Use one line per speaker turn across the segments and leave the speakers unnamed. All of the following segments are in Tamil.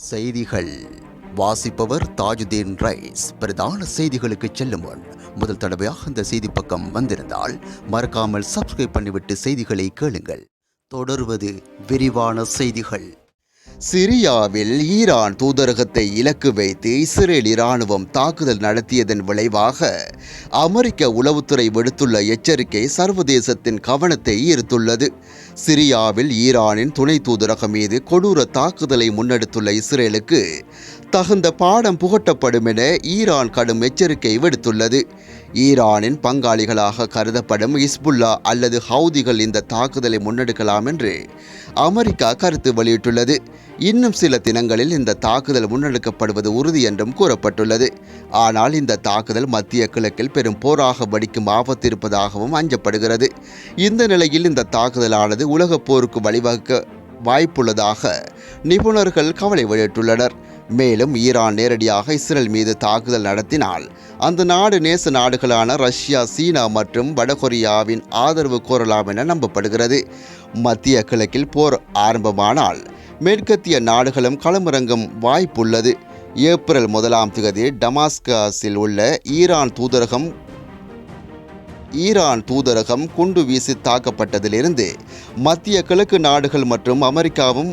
செய்திகள் வாசிப்பவர் தாஜுதீன் ரைஸ். பிரதான செய்திகளுக்கு செல்லும் முன் முதல் தடவையாக இந்த செய்தி பக்கம் வந்திருந்தால் மறக்காமல் சப்ஸ்கிரைப் பண்ணிவிட்டு செய்திகளை கேளுங்கள். தொடர்வது விரிவான செய்திகள். சிரியாவில் ஈரான் தூதரகத்தை இலக்கு வைத்து இஸ்ரேல் இராணுவம் தாக்குதல் நடத்தியதன் விளைவாக அமெரிக்க உளவுத்துறை விடுத்துள்ள எச்சரிக்கை சர்வதேசத்தின் கவனத்தை ஈர்த்துள்ளது. சிரியாவில் ஈரானின் துணை தூதரகம் மீது கொடூர தாக்குதலை முன்னெடுத்துள்ள இஸ்ரேலுக்கு தகுந்த பாடம் புகட்டப்படும் என ஈரான் கடும் எச்சரிக்கை விடுத்துள்ளது. ஈரானின் பங்காளிகளாக கருதப்படும் ஹிஸ்புல்லா அல்லது ஹவுதிகள் இந்த தாக்குதலை முன்னெடுக்கலாம் என்று அமெரிக்கா கருத்து வெளியிட்டுள்ளது. இன்னும் சில தினங்களில் இந்த தாக்குதல் முன்னெடுக்கப்படுவது உறுதி என்றும் கூறப்பட்டுள்ளது. ஆனால் இந்த தாக்குதல் மத்திய கிழக்கில் பெரும் போராக வெடிக்கும் ஆபத்து இருப்பதாகவும் அஞ்சப்படுகிறது. இந்த நிலையில் இந்த தாக்குதலானது உலகப் போருக்கு வழிவகுக்க வாய்ப்புள்ளதாக நிபுணர்கள் கவலை வெளியிட்டுள்ளனர். மேலும் ஈரான் நேரடியாக இஸ்ரேல் மீது தாக்குதல் நடத்தினால் அந்த நாடு நேச நாடுகளான ரஷ்யா, சீனா மற்றும் வடகொரியாவின் ஆதரவு கோரலாம் என நம்பப்படுகிறது. மத்திய கிழக்கில் போர் ஆரம்பமானால் மேற்கத்திய நாடுகளும் களமிறங்கும் வாய்ப்புள்ளது. ஏப்ரல் 1 டமாஸ்கஸில் உள்ள ஈரான் தூதரகம் குண்டு வீசி தாக்கப்பட்டதிலிருந்து மத்திய கிழக்கு நாடுகள் மற்றும் அமெரிக்காவும்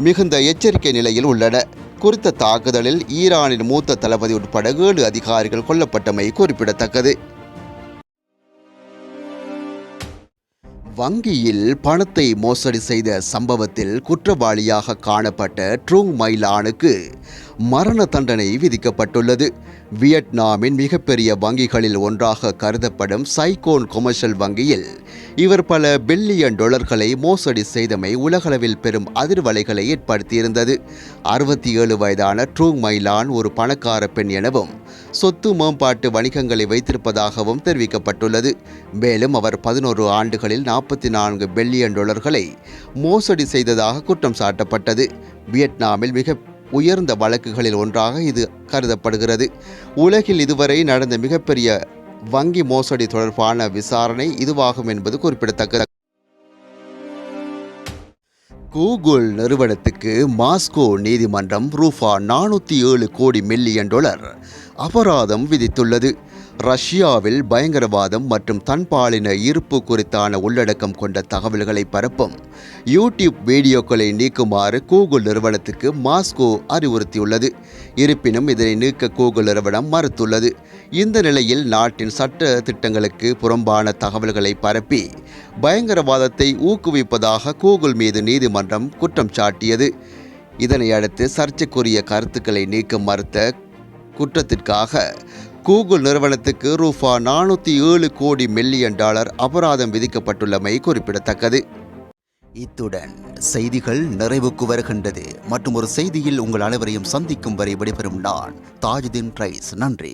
மிகுந்த எச்சரிக்கை நிலையில் உள்ளன. குறித்த தாக்குதலில் ஈரானின் மூத்த தளபதி உட்பட 7 அதிகாரிகள் கொல்லப்பட்டமை குறிப்பிடத்தக்கது. வங்கியில் பணத்தை மோசடி செய்த சம்பவத்தில் குற்றவாளியாக காணப்பட்ட ட்ரூங் மை லானுக்கு மரண தண்டனை விதிக்கப்பட்டுள்ளது. வியட்நாமின் மிகப்பெரிய வங்கிகளில் ஒன்றாக கருதப்படும் சைகோன் கொமர்ஷியல் வங்கியில் இவர் பல பில்லியன் டாலர்களை மோசடி செய்தமை உலகளவில் பெரும் அதிர்வலைகளை ஏற்படுத்தியிருந்தது. 67 வயதான ட்ரூங் மை லான் ஒரு பணக்கார பெண் எனவும் சொத்து மேம்பாட்டு வணிகங்களை வைத்திருப்பதாகவும் தெரிவிக்கப்பட்டுள்ளது. மேலும் அவர் 11 ஆண்டுகளில் 44 பில்லியன் டாலர்களை மோசடி செய்ததாக குற்றம் சாட்டப்பட்டது. வியட்நாமில் மிக உயர்ந்த வழக்குகளில் ஒன்றாக இது கருதப்படுகிறது. உலகில் இதுவரை நடந்த மிகப்பெரிய வங்கி மோசடி தொடர்பான விசாரணை இதுவாகும் என்பது குறிப்பிடத்தக்கது. கூகுள் நிறுவனத்துக்கு மாஸ்கோ நீதிமன்றம் ரூபா 407 கோடி மில்லியன் டாலர் அபராதம் விதித்துள்ளது. ரஷ்யாவில் பயங்கரவாதம் மற்றும் தன்பாலின இருப்பு குறித்தான உள்ளடக்கம் கொண்ட தகவல்களை பரப்பும் யூடியூப் வீடியோக்களை நீக்குமாறு கூகுள் நிறுவனத்துக்கு மாஸ்கோ அறிவுறுத்தியுள்ளது. இருப்பினும் இதனை நீக்க கூகுள் நிறுவனம் மறுத்துள்ளது. இந்த நிலையில் நாட்டின் சட்ட திட்டங்களுக்கு புறம்பான தகவல்களை பரப்பி பயங்கரவாதத்தை ஊக்குவிப்பதாக கூகுள் மீது நீதிமன்றம் குற்றம் சாட்டியது. இதனையடுத்து சர்ச்சைக்குரிய கருத்துக்களை நீக்க மறுத்த குற்றத்திற்காக கூகுள் நிறுவனத்துக்கு ரூபா 407 கோடி மில்லியன் டாலர் அபராதம் விதிக்கப்பட்டுள்ளமை குறிப்பிடத்தக்கது. இத்துடன் செய்திகள் நிறைவுக்கு வருகின்றது. மற்றும் ஒரு செய்தியில் உங்கள் அனைவரையும் சந்திக்கும் வரை விடைபெறும் நான் தாஜுதீன் ரைஸ். நன்றி.